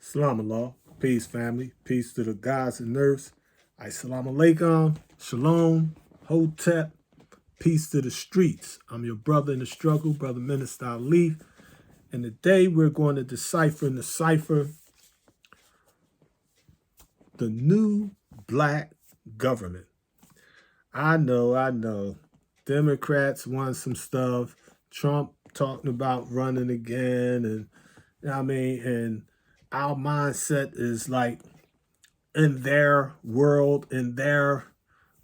Salam Allah. Peace, family. Peace to the gods and earths. Assalamu alaikum. Shalom. Hotep. Peace to the streets. I'm your brother in the struggle, Brother Minister Ali. And today we're going to decipher and decipher the new black government. I know. Democrats want some stuff. Trump talking about running again. And and our mindset is like in their world, in their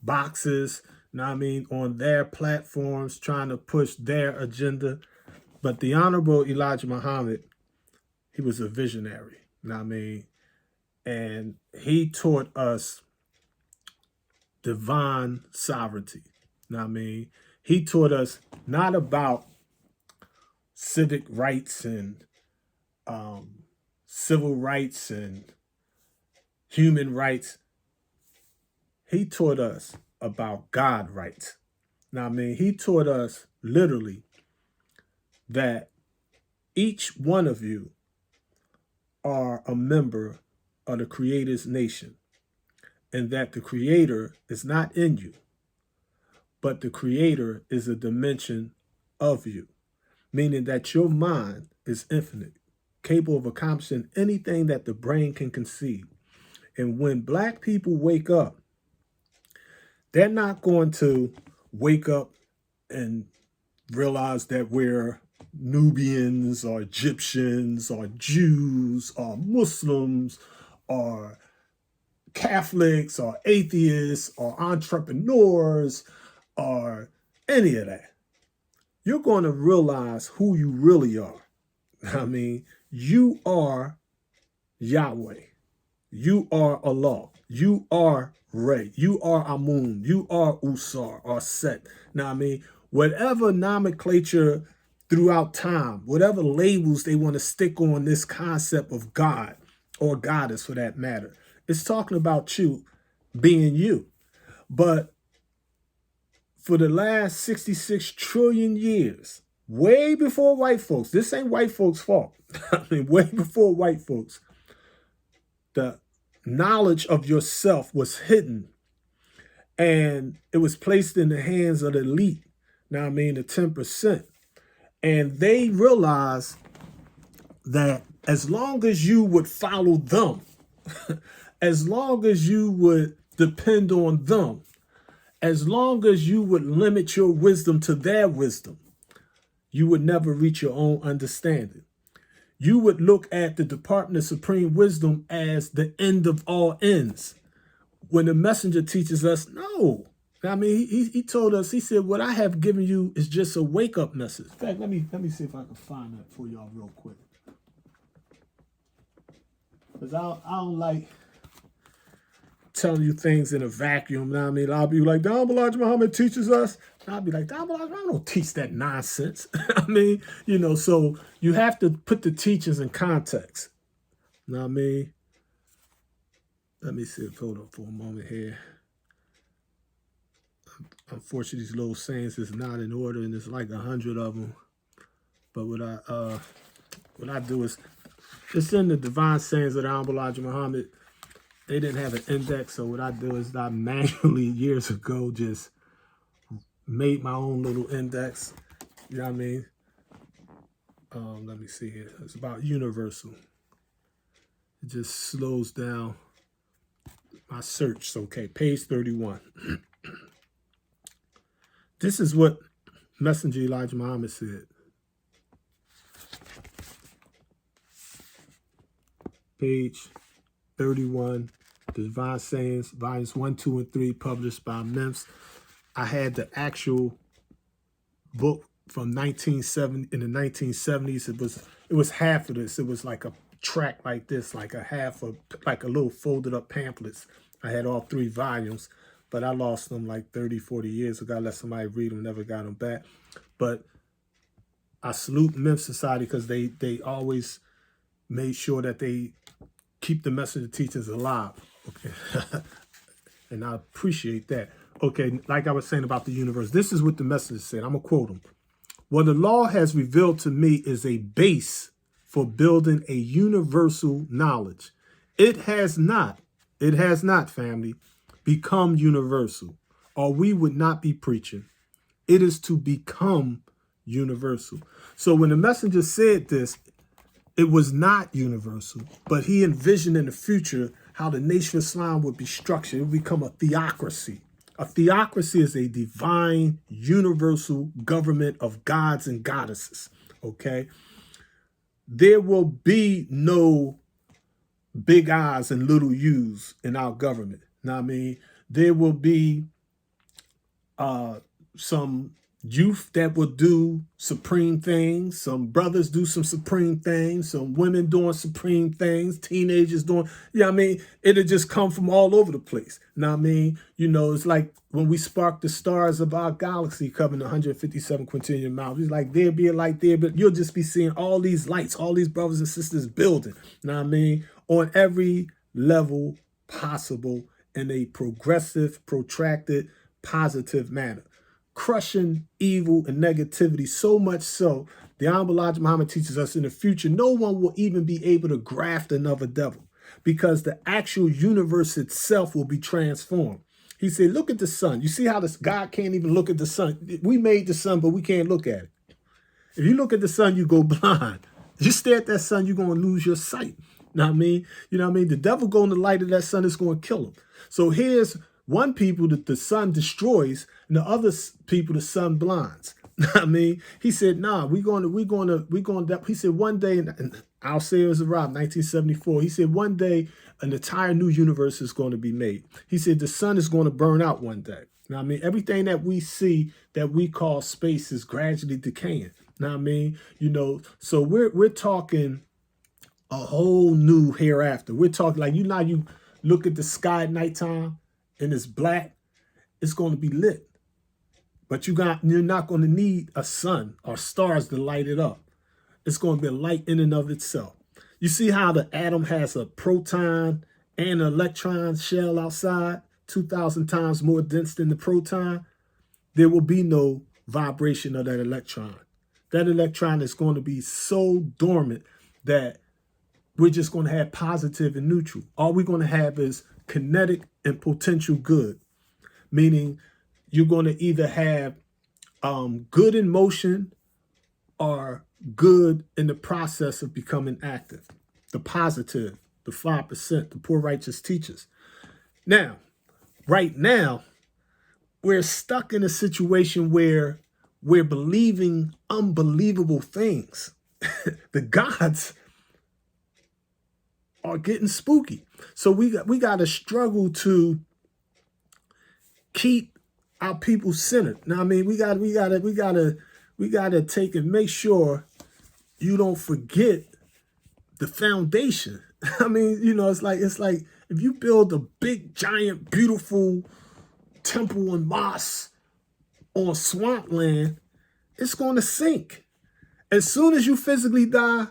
boxes, on their platforms, trying to push their agenda. But the Honorable Elijah Muhammad, he was a visionary, and he taught us divine sovereignty. He taught us not about civic rights and civil rights and human rights. He taught us about God rights. He taught us literally that each one of you are a member of the Creator's nation, and that the Creator is not in you, but the Creator is a dimension of you, meaning that your mind is infinite, capable of accomplishing anything that the brain can conceive. And when black people wake up, they're not going to wake up and realize that we're Nubians or Egyptians or Jews or Muslims or Catholics or atheists or entrepreneurs or any of that. You're going to realize who you really are. You are Yahweh. You are Allah. You are Ray. You are Amun. You are Usar or Set. Whatever nomenclature throughout time, whatever labels they want to stick on this concept of God or goddess for that matter, it's talking about you being you. But for the last 66 trillion years, way before white folks, this ain't white folks' fault. Way before white folks, the knowledge of yourself was hidden, and it was placed in the hands of the elite, the 10%. And they realized that as long as you would follow them, as long as you would depend on them, as long as you would limit your wisdom to their wisdom, you would never reach your own understanding. You would look at the Department of Supreme Wisdom as the end of all ends. When the messenger teaches us, no. He told us, he said, what I have given you is just a wake-up message. In fact, let me see if I can find that for y'all real quick. Because I don't like telling you things in a vacuum. I'll be like, Elijah Muhammad teaches us. I'll be like, I don't teach that nonsense. So you have to put the teachings in context. Let me see. Hold on for a moment here. Unfortunately, these little sayings is not in order, and there's like 100 of them. But what I do is, it's in the divine sayings of the Honorable Elijah Muhammad. They didn't have an index, so what I do is I manually, years ago, just made my own little index. You know what I mean? Let me see here. It's about universal. It just slows down my search. So, okay, page 31. This is what Messenger Elijah Muhammad said. Page 31, The Divine Sayings, volumes 1, 2, and 3, published by MEMS. I had the actual book from 1970 in the 1970s. It was half of this. It was like a track like this, like a little folded up pamphlets. I had all 3 volumes, but I lost them like 30, 40 years ago. I let somebody read them, never got them back. But I salute MEMS Society because they always made sure that they keep the message of teachings alive. Okay. And I appreciate that. Okay, like I was saying about the universe, this is what the message said. I'm going to quote him. What the law has revealed to me is a base for building a universal knowledge. It has not, family, become universal, or we would not be preaching. It is to become universal. So when the messenger said this, it was not universal, but he envisioned in the future how the Nation of Islam would be structured. It would become a theocracy. A theocracy is a divine, universal government of gods and goddesses, okay? There will be no big I's and little U's in our government. Now, I mean, there will be some youth that will do supreme things, some brothers do some supreme things, some women doing supreme things, teenagers doing, I mean, it'll just come from all over the place. Now, I mean, it's like when we spark the stars of our galaxy covering 157 quintillion miles, it's like there be a light there, but you'll just be seeing all these lights, all these brothers and sisters building, now I mean, on every level possible in a progressive, protracted, positive manner, crushing evil and negativity so much so, the Honorable Elijah Muhammad teaches us in the future, no one will even be able to graft another devil because the actual universe itself will be transformed. He said, look at the sun. You see how this God can't even look at the sun. We made the sun, but we can't look at it. If you look at the sun, you go blind. You stare at that sun, you're going to lose your sight. Know what I mean? You know what I mean? The devil going to light of that sun is going to kill him. So here's one people that the sun destroys, and the other people the sun blinds. I mean, he said, nah, he said one day, and I'll say it was around 1974. He said one day an entire new universe is going to be made. He said the sun is going to burn out one day. Now, I mean, everything that we see that we call space is gradually decaying. Now, I mean, so we're talking a whole new hereafter. We're talking like, you look at the sky at nighttime and it's black, it's going to be lit. But you're not going to need a sun or stars to light it up. It's going to be a light in and of itself. You see how the atom has a proton and an electron shell outside, 2,000 times more dense than the proton? There will be no vibration of that electron. That electron is going to be so dormant that we're just going to have positive and neutral. All we're going to have is kinetic and potential good, meaning you're going to either have good in motion or good in the process of becoming active. The positive, the 5%, the poor righteous teachers. Now, right now, we're stuck in a situation where we're believing unbelievable things. The gods are getting spooky. So we got to struggle to keep our people centered. Now, I mean, we got to take and make sure you don't forget the foundation. I mean, it's like if you build a big, giant, beautiful temple and mosque on swampland, it's going to sink. As soon as you physically die,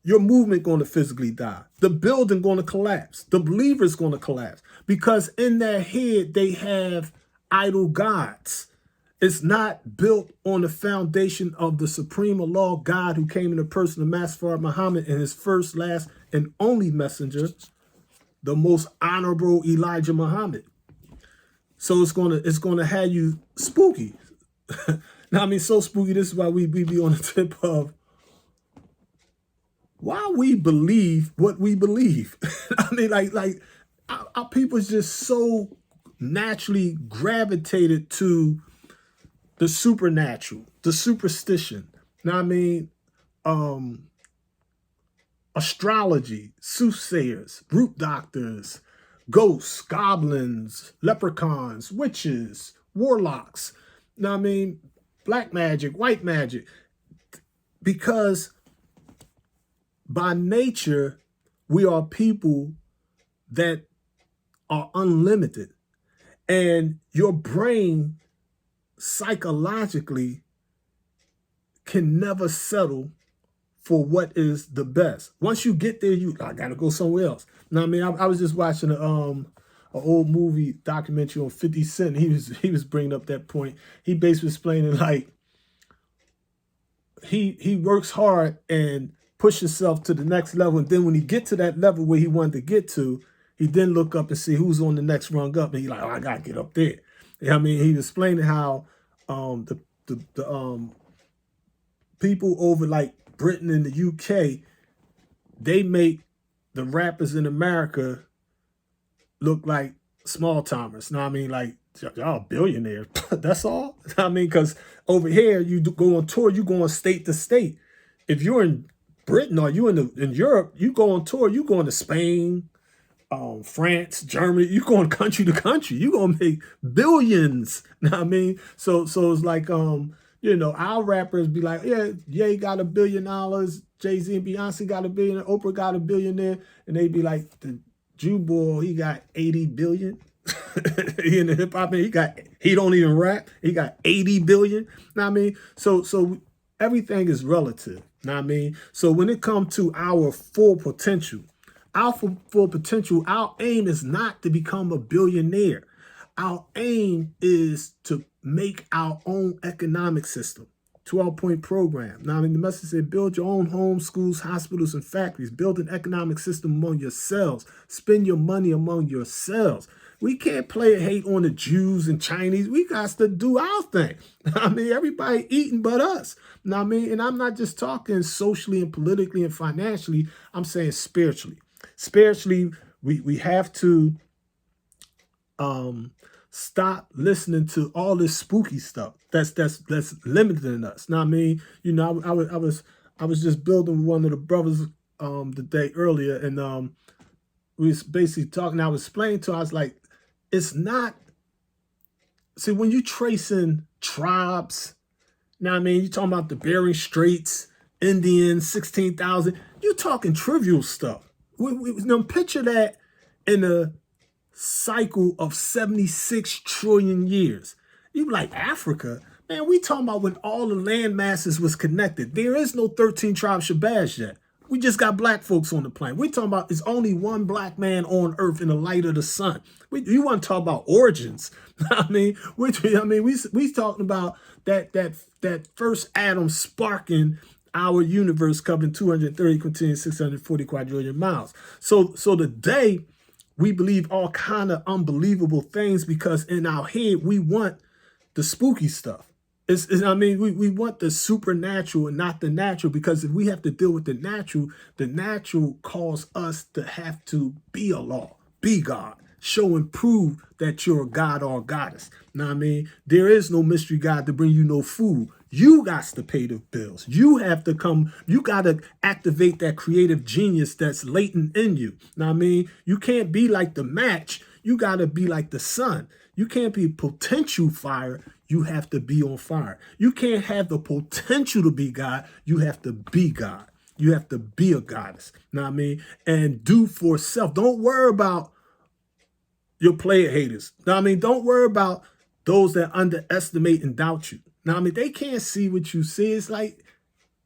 your movement going to physically die. The building going to collapse. The believer's going to collapse because in their head they have idol gods. It's not built on the foundation of the supreme Allah God who came in the person of Master Muhammad and his first, last, and only messenger, the most honorable Elijah Muhammad. So it's gonna have you spooky. Now, I mean, so spooky. This is why we be on the tip of why we believe what we believe. I mean, like our people's just so naturally gravitated to the supernatural, the superstition. Now, I mean, astrology, soothsayers, root doctors, ghosts, goblins, leprechauns, witches, warlocks. Now, I mean, black magic, white magic, because by nature, we are people that are unlimited. And your brain psychologically can never settle for what is the best. Once you get there, I gotta go somewhere else. Now, I mean, I was just watching an old movie documentary on 50 Cent. He was bringing up that point. He basically explaining like he works hard and push himself to the next level. And then when he get to that level where he wanted to get to, he then look up and see who's on the next rung up. And he like, oh, I got to get up there. You know what I mean? He was explaining how the people over like Britain and the UK, they make the rappers in America look like small timers. Know what I mean? Like, y'all billionaires. That's all. I mean, because over here, you go on tour, you go on state to state. If you're in Britain or you in Europe, you go on tour, you going to Spain, France, Germany, you going country to country. You gonna make billions. Know what I mean? So it's like our rappers be like, yeah, Ye got $1 billion, Jay-Z and Beyonce got $1 billion, Oprah got $1 billion there, and they be like, the Jew boy, he got 80 billion. He in the hip hop, he don't even rap. He got 80 billion. Know what I mean? So everything is relative. Know what I mean? So when it comes to our full potential, our aim is not to become a billionaire. Our aim is to make our own economic system. 12-point program. Now, I mean, the message said, build your own homes, schools, hospitals, and factories. Build an economic system among yourselves. Spend your money among yourselves. We can't play hate on the Jews and Chinese. We got to do our thing. I mean, everybody eating but us. Now, I mean, and I'm not just talking socially and politically and financially. I'm saying spiritually. Spiritually, we have to stop listening to all this spooky stuff that's limiting us. Now, I mean, I was just building one of the brothers the day earlier, and we was basically talking. I was explaining to her, I was like, it's not. See, when you tracing tribes, now I mean, you're talking about the Bering Straits, Indians, 16,000. You're talking trivial stuff. Picture that in a cycle of 76 trillion years. You like Africa, man, we talking about when all the land masses was connected. There is no 13 tribes Shabazz yet. We just got black folks on the planet. We talking about it's only one black man on earth in the light of the sun. You want to talk about origins. I mean, we talking about that first atom sparking our universe covering 230 continuing 640 quadrillion miles. So today, we believe all kind of unbelievable things because in our head, we want the spooky stuff. We want the supernatural and not the natural, because if we have to deal with the natural calls us to have to be a law, be God, show and prove that you're a God or a goddess. Know what I mean? There is no mystery God to bring you no food. You got to pay the bills. You have to come. You got to activate that creative genius that's latent in you. Know what I mean? You can't be like the match. You got to be like the sun. You can't be potential fire. You have to be on fire. You can't have the potential to be God. You have to be God. You have to be a goddess. Know what I mean? And do for self. Don't worry about your player haters. Know what I mean? Don't worry about those that underestimate and doubt you. Now, I mean, they can't see what you see. It's like,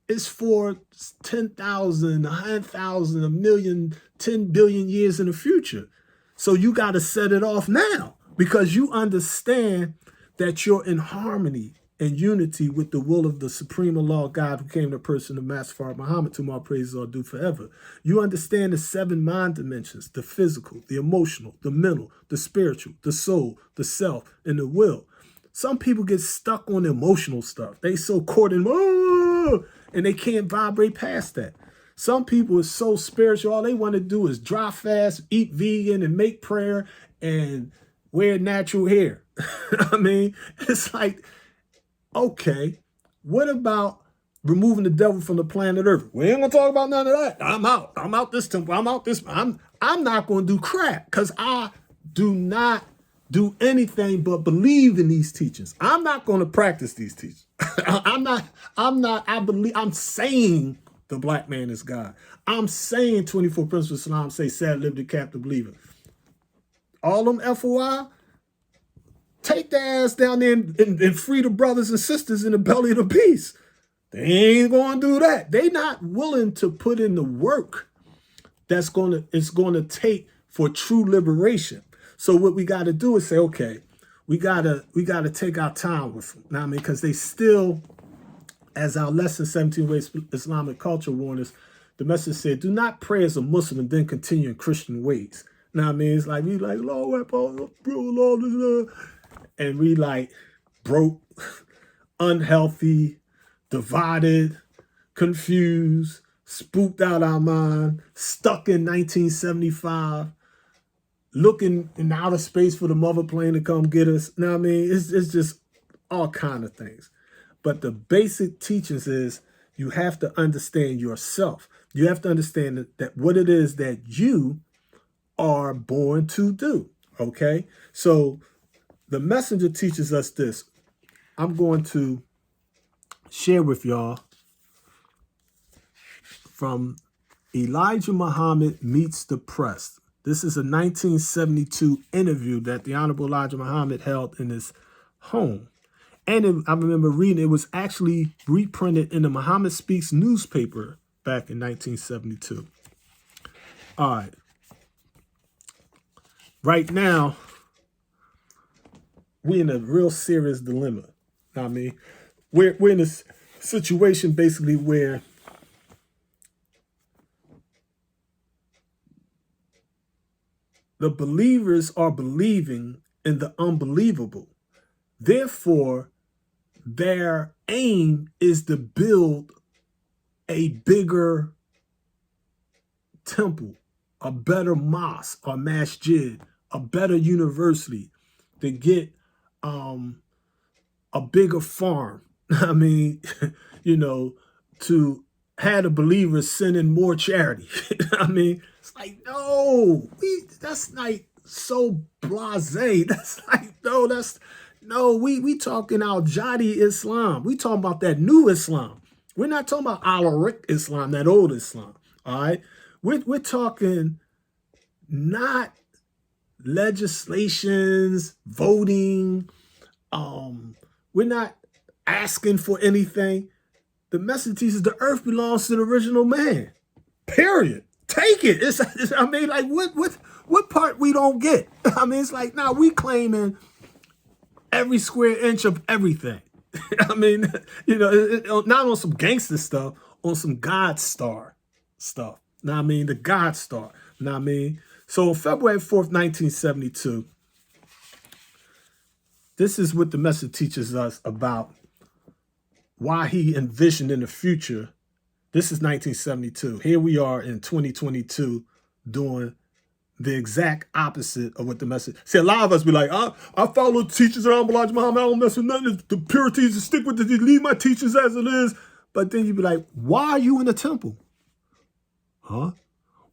it's for 10,000, 100,000, a million, 10 billion years in the future. So you got to set it off now because you understand that you're in harmony and unity with the will of the supreme Allah God who came the person of Master Farad Muhammad, to whom all praises are due forever. You understand the 7 mind dimensions, the physical, the emotional, the mental, the spiritual, the soul, the self, and the will. Some people get stuck on the emotional stuff. They so caught in, and they can't vibrate past that. Some people are so spiritual, all they want to do is dry fast, eat vegan, and make prayer, and wear natural hair. I mean, it's like, okay, what about removing the devil from the planet Earth? We ain't gonna talk about none of that. I'm out this temple. I'm not gonna do crap because I do not do anything but believe in these teachings. I'm not going to practice these teachings. I'm saying the black man is God. I'm saying 24 principles of Islam say sad, live the captive believer. All them FOI, take their ass down there and free the brothers and sisters in the belly of the beast. They ain't going to do that. They not willing to put in the work it's going to take for true liberation. So what we got to do is say, okay, we gotta take our time with them. Now, I mean, because they still, as our lesson 17 ways Islamic culture warned us, The message said, do not pray as a Muslim and then continue in Christian ways. Now, what I mean, it's like, we like, Lord, Lord, and we like broke, unhealthy, divided, confused, spooked out our mind, stuck in 1975, looking in outer space for the mother plane to come get us. Now, I mean, it's just all kind of things. But the basic teachings is you have to understand yourself. You have to understand that what it is that you are born to do. Okay? So the messenger teaches us this. I'm going to share with y'all from Elijah Muhammad Meets the Press. This is a 1972 interview that the Honorable Elijah Muhammad held in his home. And I remember reading, it was actually reprinted in the Muhammad Speaks newspaper back in 1972. All right. Right now, we're in a real serious dilemma. I mean, we're in a situation basically where the believers are believing in the unbelievable. Therefore, their aim is to build a bigger temple, a better mosque or masjid, a better university, to get a bigger farm. I mean, to have the believers sending more charity. I mean, it's like, no, that's like so blasé. That's like, no, we talking al-Jadi Islam. We talking about that new Islam. We're not talking about al-Arik Islam, that old Islam. All right. We're talking not legislations, voting. We're not asking for anything. The message teaches the earth belongs to the original man. Period. Take it. I mean, like, what part we don't get? I mean, it's like, now we claiming every square inch of everything. I mean, not on some gangster stuff, on some God Star stuff. Now, I mean, the God Star. Now, I mean, so on February 4th, 1972, this is what the message teaches us about why he envisioned in the future. This is 1972. Here we are in 2022 doing the exact opposite of what the message. See, a lot of us be like, I follow the teachings of Elijah Muhammad. I don't mess with nothing. The purities, to stick with it, leave my teachings as it is. But then you be like, why are you in the temple? Huh?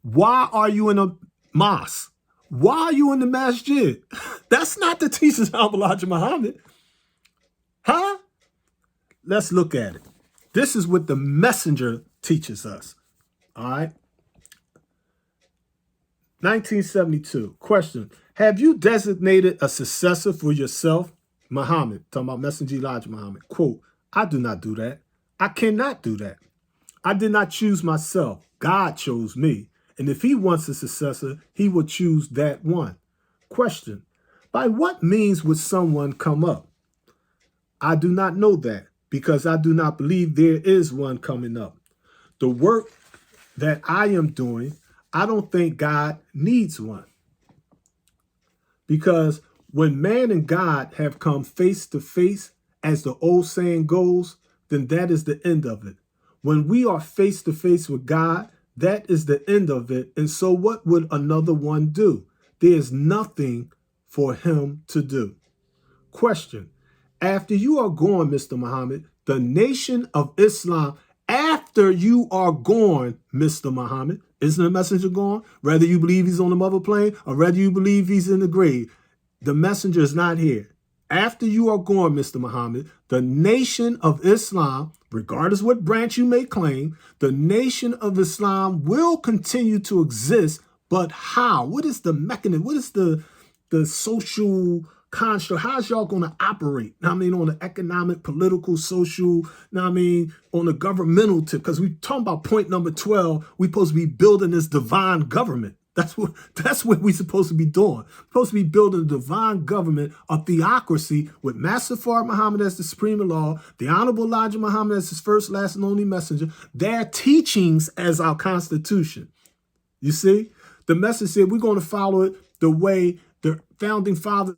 Why are you in a mosque? Why are you in the masjid? That's not the teachings of Elijah Muhammad. Huh? Let's look at it. This is what the messenger teaches us. All right. 1972. Question. Have you designated a successor for yourself? Muhammad, talking about Messenger Elijah Muhammad. Quote, I do not do that. I cannot do that. I did not choose myself. God chose me. And if he wants a successor, he will choose that one. Question. By what means would someone come up? I do not know that, because I do not believe there is one coming up. The work that I am doing, I don't think God needs one. Because when man and God have come face to face, as the old saying goes, then that is the end of it. When we are face to face with God, that is the end of it. And so what would another one do? There is nothing for him to do. Question. After you are gone, Mr. Muhammad, the nation of Islam, after you are gone, Mr. Muhammad, isn't the messenger gone? Whether you believe he's on the mother plane or whether you believe he's in the grave, the messenger is not here. After you are gone, Mr. Muhammad, the nation of Islam, regardless what branch you may claim, the nation of Islam will continue to exist. But how? What is the mechanism? What is the social construct? How's y'all going to operate? I mean, on the economic, political, social, I mean, on the governmental tip, because we talking about point number 12, we're supposed to be building this divine government. That's what we're supposed to be doing. We're supposed to be building a divine government, a theocracy with Master Fard Muhammad as the supreme law, the Honorable Elijah Muhammad as his first, last, and only messenger, their teachings as our constitution. You see? The message said we're going to follow it the way the founding fathers